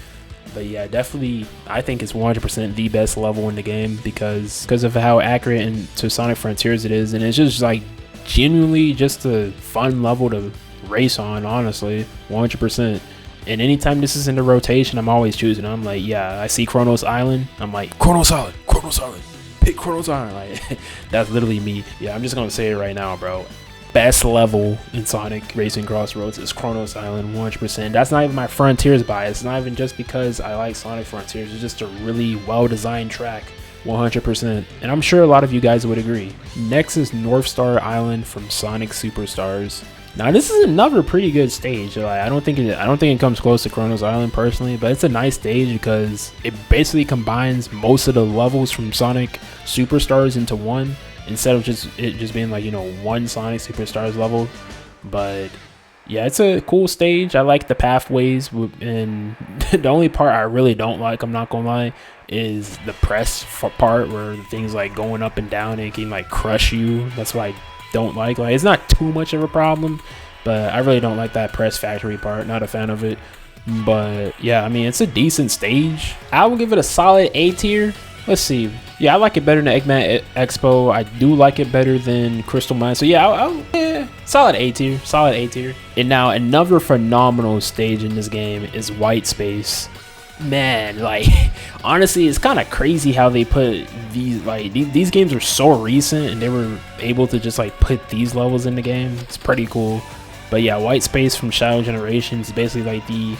But yeah, definitely, I think it's 100% the best level in the game because of how accurate and to Sonic Frontiers it is, and it's just like genuinely just a fun level to race on, honestly, 100%. And anytime this is in the rotation, I'm always choosing. I'm like, yeah, I see Kronos Island. I'm like, Kronos Island, Kronos Island. pick Chronos Island. Like, that's literally me. Yeah, I'm just gonna say it right now, bro. Best level in Sonic Racing Crossroads is Chronos Island, 100%. That's not even my Frontiers bias. It's not even just because I like Sonic Frontiers. It's just a really well-designed track, 100%. And I'm sure a lot of you guys would agree. Next is North Star Island from Sonic Superstars. Now this is another pretty good stage. Like, I don't think it comes close to Chronos Island personally, but it's a nice stage because it basically combines most of the levels from Sonic Superstars into one, instead of it just being like, you know, one Sonic Superstars level. But yeah, it's a cool stage. I like the pathways, and the only part I really don't like, I'm not gonna lie, is the press part where things like going up and down, it can like crush you. That's what I don't like. Like, it's not too much of a problem, but I really don't like that press factory part. Not a fan of it. But yeah, I mean, it's a decent stage. I will give it a solid A tier. Let's see. Yeah, I like it better than Eggman Expo. I do like it better than Crystal Mine. So yeah, yeah, solid A tier. Solid A tier. And now another phenomenal stage in this game is White Space. Man, like, honestly, it's kind of crazy how they put these, like, these games are so recent and they were able to just like put these levels in the game. It's pretty cool. But yeah, White Space from Shadow Generations is basically like the,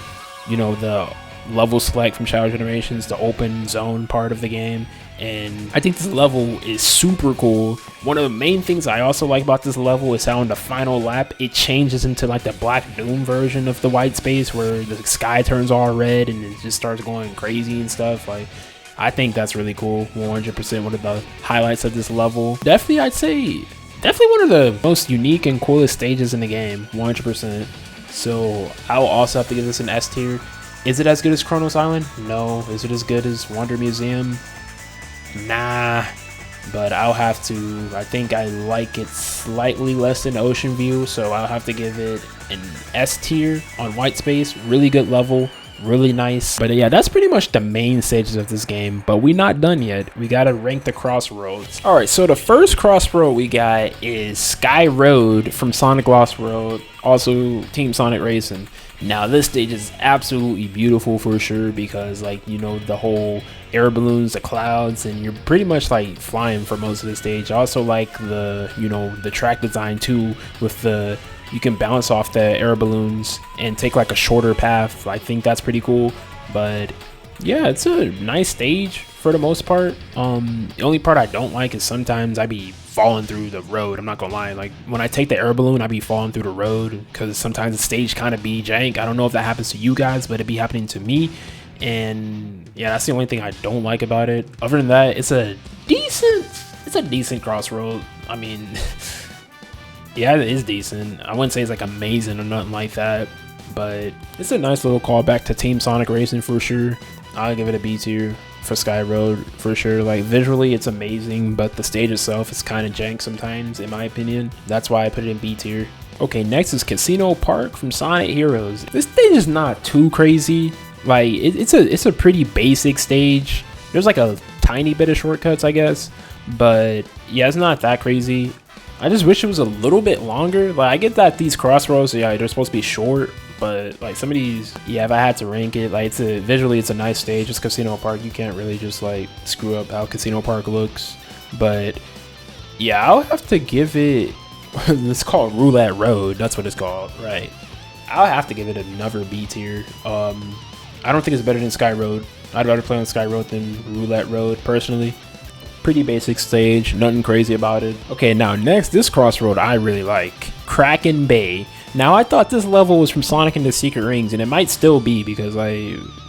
you know, the level select from Shadow Generations, the open zone part of the game. And I think this level is super cool. One of the main things I also like about this level is how in the final lap it changes into like the Black Doom version of the White Space, where the sky turns all red and it just starts going crazy and stuff. Like, I think that's really cool. 100% one of the highlights of this level. Definitely, I'd say definitely one of the most unique and coolest stages in the game. 100%. So I will also have to give this an S tier. Is it as good as Chronos Island? No. Is it as good as Wonder Museum? Nah, but I'll have to. I think I like it slightly less than Ocean View, so I'll have to give it an S tier on White Space. Really good level, really nice. But yeah, that's pretty much the main stages of this game, but we're not done yet. We gotta rank the crossroads. All right, so the first crossroad we got is Sky Road from Sonic Lost World, also Team Sonic Racing. Now this stage is absolutely beautiful for sure, because, like, you know, the whole air balloons, the clouds, and you're pretty much like flying for most of the stage. I also like the, you know, the track design too, with the, you can bounce off the air balloons and take like a shorter path. I think that's pretty cool. But yeah, it's a nice stage for the most part. The only part I don't like is sometimes I be falling through the road. I'm not gonna lie, like when I take the air balloon, I be falling through the road because sometimes the stage kind of be jank. I don't know if that happens to you guys, but it be happening to me. And yeah, that's the only thing I don't like about it. Other than that, it's a decent crossroad. I mean, yeah, it is decent. I wouldn't say it's like amazing or nothing like that, but it's a nice little callback to Team Sonic Racing for sure. I'll give it a B tier for Sky Road for sure. Like, visually it's amazing, but the stage itself is kind of jank sometimes, in my opinion. That's why I put it in B tier. Okay, next is Casino Park from Sonic Heroes. This stage is not too crazy. Like, it's a pretty basic stage. There's like a tiny bit of shortcuts, I guess, but yeah, it's not that crazy. I just wish it was a little bit longer. Like, I get that these crossroads, yeah, they're supposed to be short, but like some of these, yeah, if I had to rank it, like, visually it's a nice stage. It's Casino Park. You can't really just like screw up how Casino Park looks. But yeah, I'll have to give it, it's called Roulette Road. That's what it's called, right? I'll have to give it another B tier. I don't think it's better than Sky Road. I'd rather play on Sky Road than Roulette Road personally. Pretty basic stage, nothing crazy about it. Okay, now next, this crossroad I really like, Kraken Bay. Now, I thought this level was from Sonic and the Secret Rings, and it might still be, because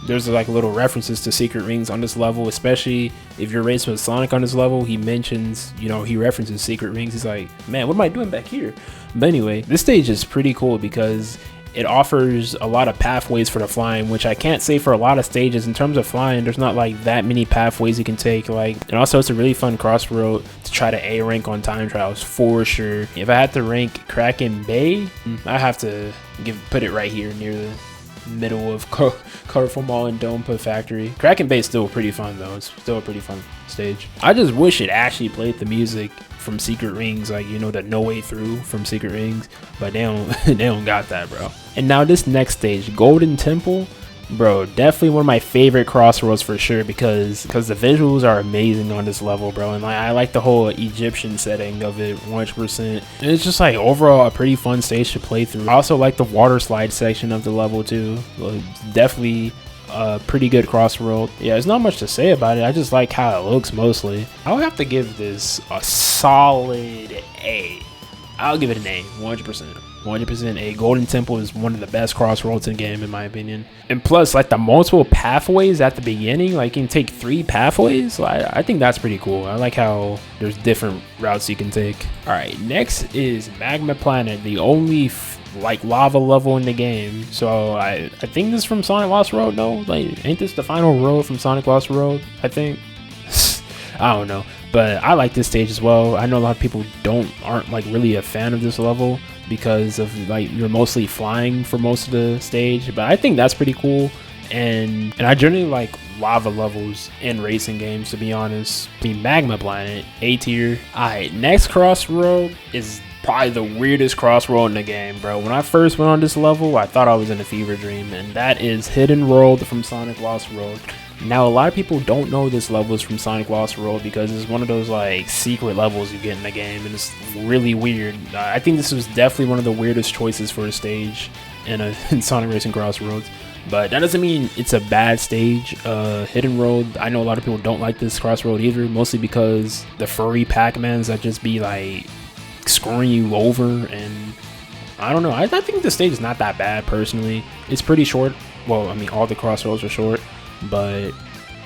there's like little references to Secret Rings on this level, especially if you're racing with Sonic on this level. He mentions, you know, he references Secret Rings. He's like, man, what am I doing back here? But anyway, this stage is pretty cool because it offers a lot of pathways for the flying, which I can't say for a lot of stages. In terms of flying, there's not like that many pathways you can take. Like, and also it's a really fun crossroad to try to A rank on time trials for sure. If I had to rank Kraken Bay, I have to put it right here near the middle of Colorful Mall and Dome Pit Factory. Kraken Bay is still pretty fun though. It's still a pretty fun stage. I just wish it actually played the music from Secret Rings, like, you know, the No Way Through from Secret Rings, but they don't they don't got that, bro. And now this next stage, Golden Temple. Bro, definitely one of my favorite Crossroads for sure, because the visuals are amazing on this level, bro. And like, I like the whole Egyptian setting of it 100%. It's just like overall a pretty fun stage to play through. I also like the water slide section of the level too. Definitely a pretty good Crossroad. Yeah, there's not much to say about it. I just like how it looks mostly. I'll have to give this a solid A. I'll give it an A, 100%. 100% A. Golden Temple is one of the best Crossroads in the game, in my opinion. And plus, like the multiple pathways at the beginning, like you can take 3 pathways. I think that's pretty cool. I like how there's different routes you can take. All right, next is Magma Planet, the only like lava level in the game. So I think this is from Sonic Lost Road. No, like ain't this the final road from Sonic Lost Road? I think. I don't know, but I like this stage as well. I know a lot of people aren't like really a fan of this level because of like you're mostly flying for most of the stage, but I think that's pretty cool. And I generally like lava levels in racing games, to be honest. I mean, Magma Planet, A tier. Alright, next Crossroad is probably the weirdest Crossroad in the game, bro. When I first went on this level, I thought I was in a fever dream, and that is Hidden World from Sonic Lost Road. Now, a lot of people don't know this level is from Sonic Lost World because it's one of those like secret levels you get in the game, and it's really weird. I think this was definitely one of the weirdest choices for a stage in Sonic Racing Crossroads. But that doesn't mean it's a bad stage. Hidden Road, I know a lot of people don't like this Crossroad either, mostly because the furry Pac-Mans that just be like screwing you over, and I don't know. I think the stage is not that bad personally. It's pretty short. Well, I mean, all the Crossroads are short. But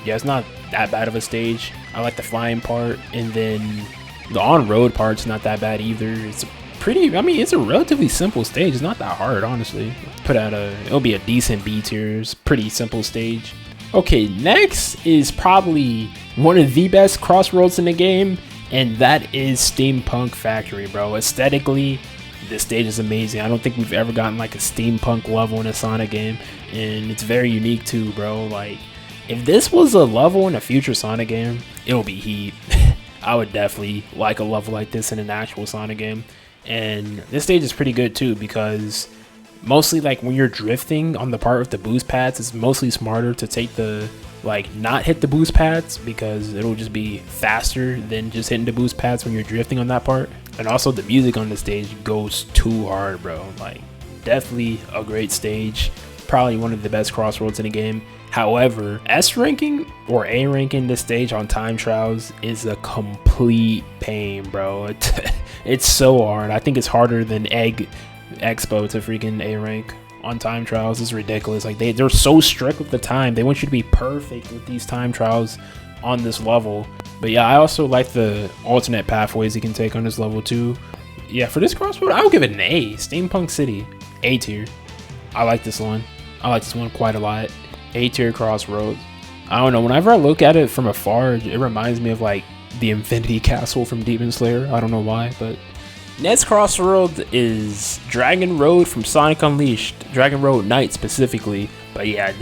yeah, it's not that bad of a stage. I like the flying part, and then the on-road part's not that bad either. It's it's a relatively simple stage. It's not that hard, honestly. It'll be a decent B tier. It's a pretty simple stage. Okay, next is probably one of the best Crossroads in the game, and that is Steampunk Factory, bro. Aesthetically, this stage is amazing. I don't think we've ever gotten like a steampunk level in a Sonic game, and it's very unique too, bro. Like, if this was a level in a future Sonic game, it'll be heat. I would definitely like a level like this in an actual Sonic game. And this stage is pretty good too, because mostly like when you're drifting on the part with the boost pads, it's mostly smarter to take not hit the boost pads, because it'll just be faster than just hitting the boost pads when you're drifting on that part. And also the music on the stage goes too hard, bro. Like, definitely a great stage. Probably one of the best Crossroads in the game. However, S ranking or A ranking this stage on time trials is a complete pain, bro. It's so hard. I think it's harder than Egg Expo to freaking A rank on time trials. It's ridiculous. Like, they're so strict with the time. They want you to be perfect with these time trials on this level. But yeah, I also like the alternate pathways you can take on this level too. Yeah, for this Crossroad, I would give it an A. Steampunk City, A tier. I like this one. I like this one quite a lot. A tier Crossroads. I don't know, whenever I look at it from afar, it reminds me of like the Infinity Castle from Demon Slayer. I don't know why, but next Crossroad is Dragon Road from Sonic Unleashed. Dragon Road Night specifically. But yeah,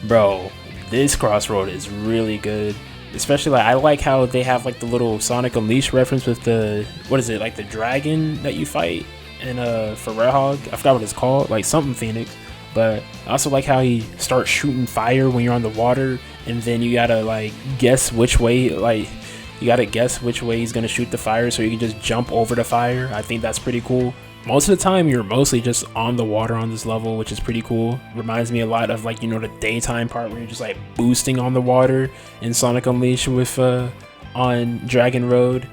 bro, this Crossroad is really good. Especially, like, I like how they have like the little Sonic Unleashed reference with the, what is it, like the dragon that you fight in Ferrehog. I forgot what it's called, like something Phoenix. But I also like how he starts shooting fire when you're on the water, and then you gotta like guess which way, he's gonna shoot the fire, so you can just jump over the fire. I think that's pretty cool. Most of the time you're mostly just on the water on this level, which is pretty cool. Reminds me a lot of, like, you know, the daytime part where you're just like boosting on the water in Sonic Unleashed with on Dragon Road.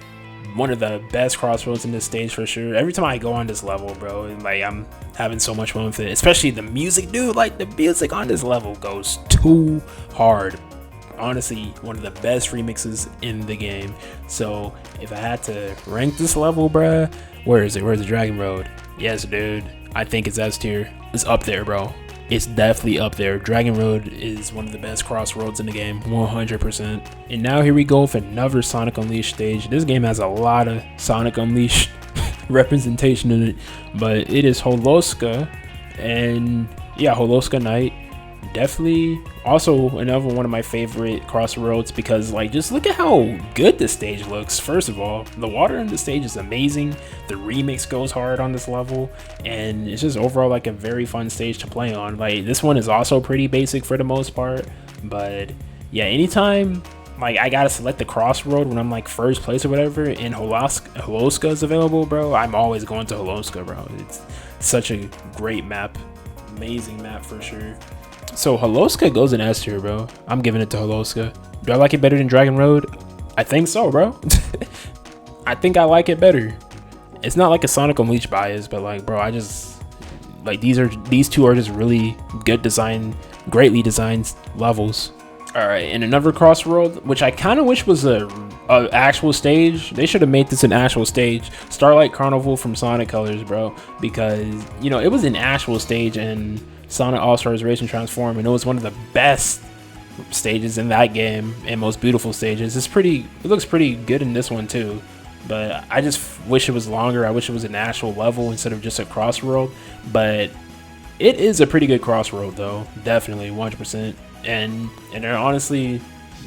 One of the best Crossroads in this stage for sure. Every time I go on this level, bro, and like I'm having so much fun with it. Especially the music, dude. Like, the music on this level goes too hard. Honestly, one of the best remixes in the game. So if I had to rank this level, bruh, where is it? Where's the Dragon Road? Yes, dude. I think it's S tier. It's up there, bro. It's definitely up there. Dragon Road is one of the best Crossroads in the game, 100%. And now here we go for another Sonic Unleashed stage. This game has a lot of Sonic Unleashed representation in it, but it is Holoska, and yeah, Holoska Night. definitely also another one of my favorite Crossroads, because like just look at how good this stage looks. First of all, the water in the stage is amazing, the remix goes hard on this level, and it's just overall like a very fun stage to play on. Like this one is also pretty basic for the most part, but yeah, anytime like I gotta select the Crossroad when I'm like first place or whatever, and Holoska is available, bro, I'm always going to Holoska, bro. It's such a great map, amazing map for sure. So Holoska goes in S tier, bro. I'm giving it to Holoska. Do I like it better than Dragon Road? I think so, bro. I think I like it better. It's not like a Sonic Unleashed bias, but like, bro, I just like these two are just really good design, greatly designed levels. All right, and another Crossroad, which I kind of wish was a actual stage. They should have made this an actual stage. Starlight Carnival from Sonic Colors, bro, because you know it was an actual stage in Sonic All-Stars Racing Transform, and it was one of the best stages in that game and most beautiful stages. It looks pretty good in this one too, but I just wish it was longer. I wish it was an actual level instead of just a Crossroad, but it is a pretty good Crossroad though, definitely 100%. And it honestly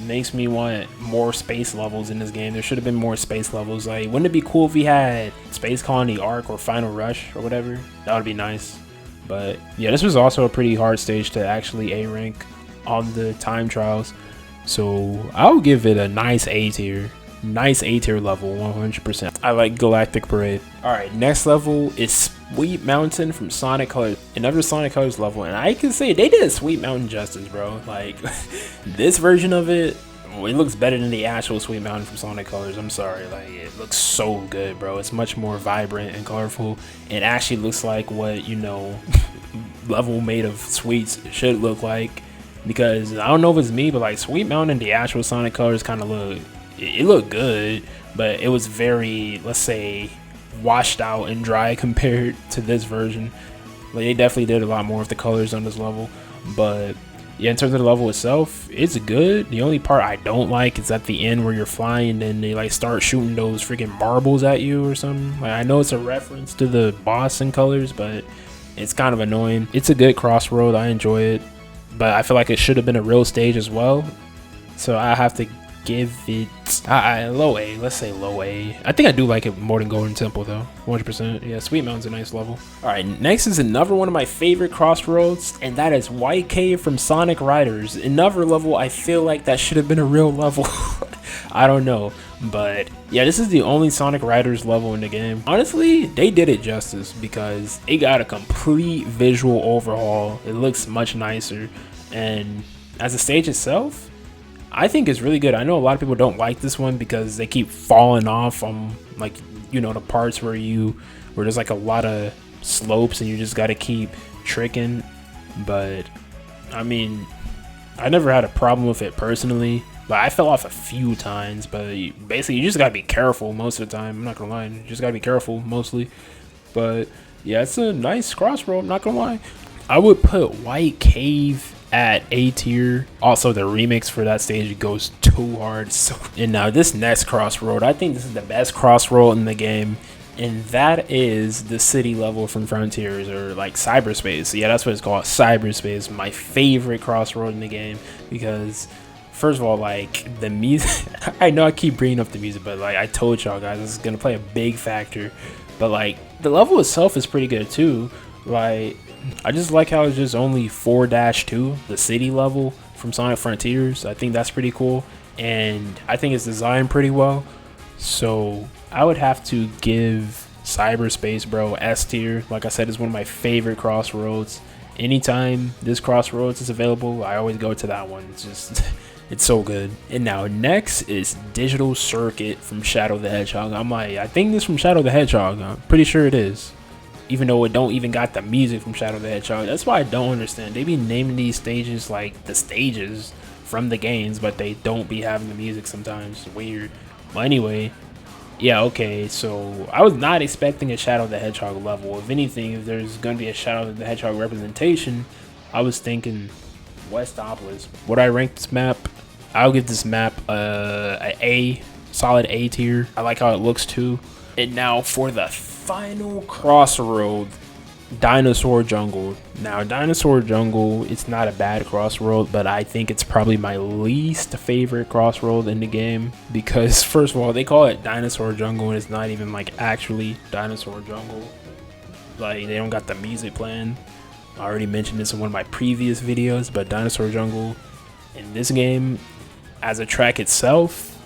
makes me want more space levels in this game. There should have been more space levels. Like, wouldn't it be cool if we had Space Colony Arc or Final Rush or whatever? That would be nice. But yeah, this was also a pretty hard stage to actually A rank on the time trials. So I'll give it a nice A tier. Nice A tier level, 100%. I like Galactic Parade. Alright, next level is Sweet Mountain from Sonic Colors. Another Sonic Colors level, and I can say they did Sweet Mountain justice, bro. Like, this version of it, it looks better than the actual Sweet Mountain from Sonic Colors. I'm sorry, like, it looks so good, bro. It's much more vibrant and colorful. It actually looks like what, you know, level made of sweets should look like. Because I don't know if it's me, but like Sweet Mountain and the actual Sonic Colors kind of it looked good, but it was very, let's say, washed out and dry compared to this version. Like, they definitely did a lot more with the colors on this level. But yeah, in terms of the level itself, it's good. The only part I don't like is at the end where you're flying and they like start shooting those freaking marbles at you or something. Like, I know it's a reference to the boss in Colors, but it's kind of annoying. It's a good Crossroad, I enjoy it, but I feel like it should have been a real stage as well. So I have to give it low A. Let's say low A. I think I do like it more than Golden Temple though, 100%. Yeah, Sweet Mountain's a nice level. All right, next is another one of my favorite Crossroads, and that is White Cave from Sonic Riders. Another level I feel like that should have been a real level. I don't know, but yeah, this is the only Sonic Riders level in the game. Honestly, they did it justice because it got a complete visual overhaul. It looks much nicer, and as a stage itself, I think it's really good. I know a lot of people don't like this one because they keep falling off on, like, you know, the parts where there's like a lot of slopes and you just got to keep tricking. But I mean, I never had a problem with it personally. Like, I fell off a few times, but basically you just got to be careful most of the time. I'm not gonna lie, you just got to be careful mostly. But yeah, it's a nice Crossroad, I'm not gonna lie. I would put White Cave at A tier. Also, the remix for that stage goes too hard. So, and now this next Crossroad, I think this is the best Crossroad in the game, and that is the city level from Frontiers, or like Cyberspace. Yeah, that's what it's called, Cyberspace. My favorite Crossroad in the game because, first of all, like the music. I know I keep bringing up the music, but like I told y'all guys, this is gonna play a big factor. But like the level itself is pretty good too. Like, I just like how it's just only 4-2, the city level from Sonic Frontiers. I think that's pretty cool, and I think it's designed pretty well. So I would have to give Cyberspace, bro, S tier. Like I said, it's one of my favorite Crossroads. Anytime this Crossroads is available, I always go to that one. It's just, it's so good. And now next is Digital Circuit from Shadow the Hedgehog. I think this is from Shadow the Hedgehog. I'm pretty sure it is. Even though it don't even got the music from Shadow the Hedgehog. That's why I don't understand. They be naming these stages like the stages from the games, but they don't be having the music sometimes. It's weird. But anyway, yeah, okay, so I was not expecting a Shadow the Hedgehog level. If anything, if there's going to be a Shadow the Hedgehog representation, I was thinking Westopolis. Would I rank this map? I'll give this map an A, solid A tier. I like how it looks too. And now for the final Crossroad, Dinosaur Jungle. Now, Dinosaur Jungle, it's not a bad crossroad, but I think it's probably my least favorite crossroad in the game because, first of all, they call it Dinosaur Jungle and it's not even like actually Dinosaur Jungle. Like, they don't got the music playing. I already mentioned this in one of my previous videos, but Dinosaur Jungle in this game, as a track itself,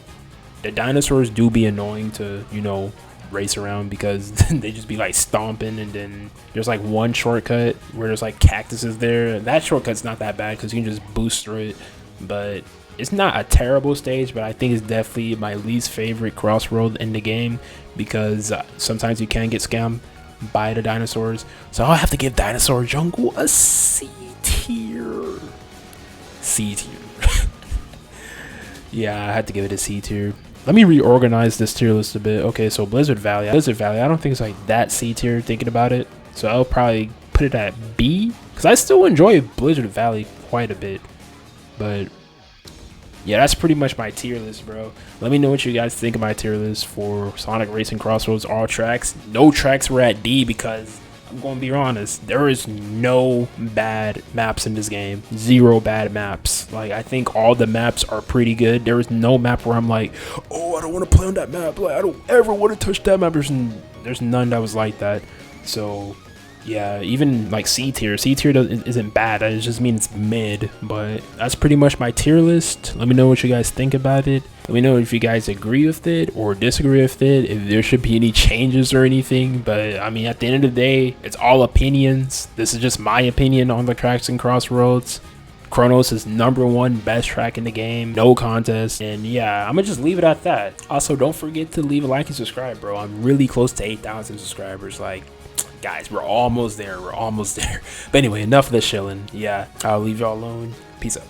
the dinosaurs do be annoying to, you know, race around because they just be like stomping, and then there's like one shortcut where there's like cactuses there. That shortcut's not that bad because you can just boost through it, but it's not a terrible stage, but I think it's definitely my least favorite crossroad in the game because sometimes you can get scammed by the dinosaurs. So I'll have to give Dinosaur Jungle a C tier. C tier. Yeah, I had to give it a C tier. Let me reorganize this tier list a bit. Okay, so Blizzard Valley. Blizzard Valley, I don't think it's like that C tier thinking about it. So I'll probably put it at B because I still enjoy Blizzard Valley quite a bit. But yeah, that's pretty much my tier list, bro. Let me know what you guys think of my tier list for Sonic Racing Crossroads, all tracks. No tracks were at D because I'm going to be honest, there is no bad maps in this game. Zero bad maps. Like, I think all the maps are pretty good. There is no map where I'm like, oh, I don't want to play on that map. Like, I don't ever want to touch that map. There's none that was like that. So yeah, even like C tier isn't bad. It just means mid. But that's pretty much my tier list. Let me know what you guys think about it. Let me know if you guys agree with it or disagree with it, if there should be any changes or anything. But I mean, at the end of the day, it's all opinions. This is just my opinion on the tracks and Crossroads. Chronos is #1 best track in the game, no contest. And yeah, I'm gonna just leave it at that. Also, don't forget to leave a like and subscribe, bro. I'm really close to 8,000 subscribers. Like, guys, we're almost there. But anyway, enough of the shilling. Yeah, I'll leave y'all alone. Peace out.